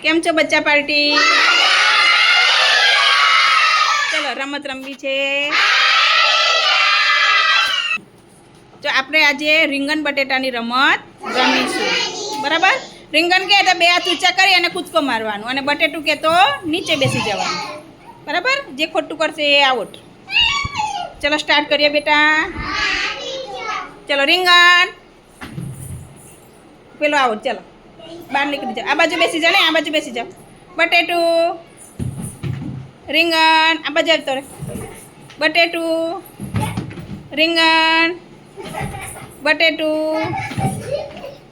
કેમ છો બચ્ચા પાર્ટી? ચલો રમત રમવી છે. તો આપણે આજે રીંગણ બટેટાની રમત રમીશું. બરાબર? રીંગણ કહે તો બે હાથ ઊંચા કરી અને કૂદકો મારવાનું, અને બટેટું કહે તો નીચે બેસી જવાનું. બરાબર? જે ખોટું કરશે એ આઉટ. ચલો સ્ટાર્ટ કરીએ બેટા. ચલો રીંગણ પેલો આઉટ. ચલો બહાર નીકળી જાઓ. આ બાજુ બેસી જાઓ ને, આ બાજુ બેસી જાઓ. બટેટું રીંગણ આ બાજુ આવતો રહે. બટેટું રીંગણ બટેટું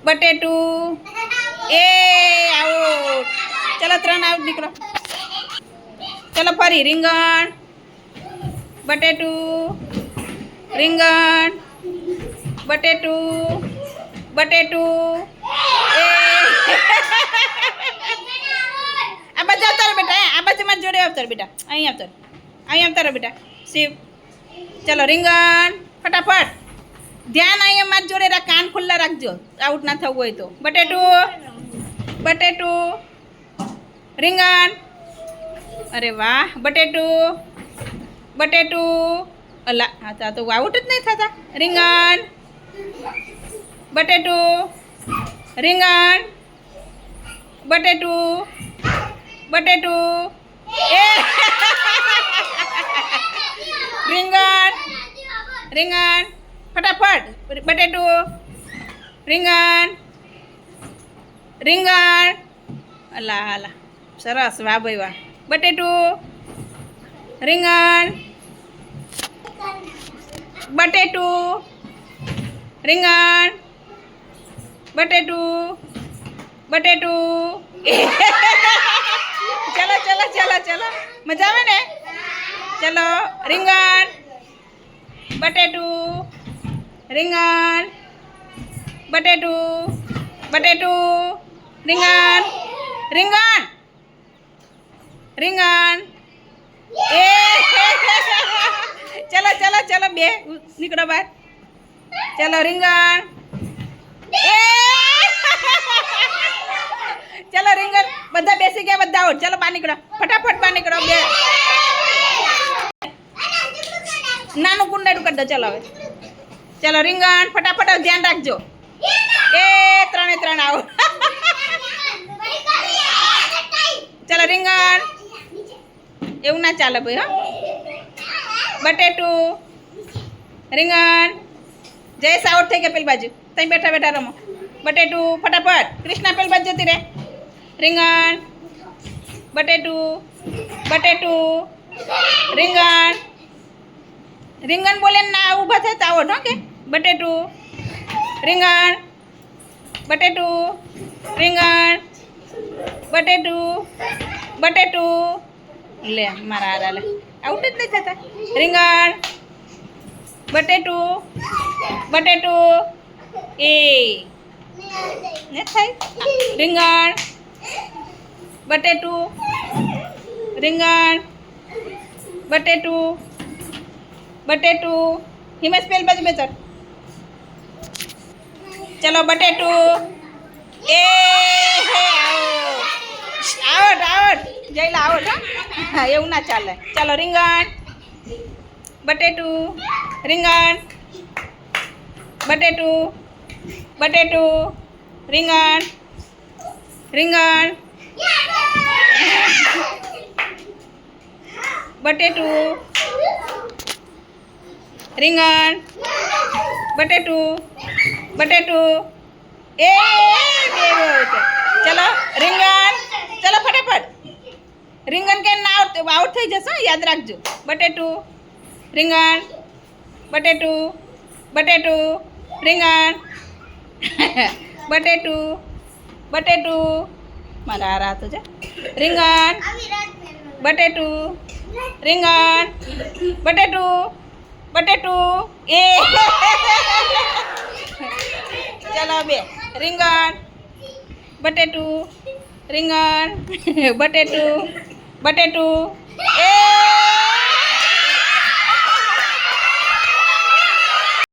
બટેટું એ આઉટ. ચલો 3 આઉટ નીકળો. ચલો ફરી રીંગણ બટેટું રીંગણ બટેટું બટેટું એ આ બાજુ આવતા રહો બેટા. આ બાજુમાં જોડે આવતા રહો બેટા. અહીં આવતા રહો બેટા. શિવ ચલો રીંગણ ફટાફટ. ધ્યાન અહીંયા મારી જોડે રાખ. કાન ખુલ્લા રાખજો આઉટ ના થવું હોય તો. બટેટું રીંગણ અરે વાહ. બટેટું અલા હા તો આઉટ જ નહીં થતા. રીંગણ બટેટું રીંગણ બટેટું એ રીંગણ ફટાફટ. બટેટું રીંગણ અલા સરસ. વાહ ભાઈ વાહ. બટેટું રીંગણ રીંગણ બટેટું ચલો મજા આવે ને. ચલો રીંગણ બટેટું રીંગણ રીંગણ એ ચલો બે નીકળો બહાર. ચલો રીંગણ એ ચલો રીંગણ બધા બેસી ગયા. બધા આઉટ. ચલો બહાર નીકળો ફટાફટ. બહાર નીકળો. બે નાનું કુંડાડું કરી દો. ચલો હવે ચલો રીંગણ ફટાફટ. ધ્યાન રાખજો. એ 3 આઉટ. ચલો રીંગણ એવું ના ચાલે ભાઈ. હા બટેટું રીંગણ જયેશ આઉટ થઈ ગયા. પેલી બાજુ ત્યાં બેઠા રમો. બટેટું ફટાફટ. કૃષ્ણા પેલી બાજુ જતી રહે. રીંગણ બટેટું રીંગણ બોલે ના ઊભા થાય તો આવડ. કે બટેટું રીંગણ બટેટું લે મારા હારા લે આઉટ જ નહીં થતા. રીંગણ બટેટું એ ને થાય. રીંગણ બટેટું હિમેશ પેલ બાજુ બેસર. ચલો બટેટું એ આઉટ જઈલા આઉટ. હા એવું ના ચાલે. ચાલો રીંગણ બટેટું રીંગણ બટેટું રીંગણ બટેટું રીંગણ બટેટું એ ચલો રીંગણ. ચલો ફટાફટ. રીંગણ કે ના આઉટ થઈ જશે. યાદ રાખજો. બટેટું રીંગણ રીંગણ બટેટું મારા આ રાત છે. રીંગણ બટેટું એ ચલો બે રીંગણ બટેટું એ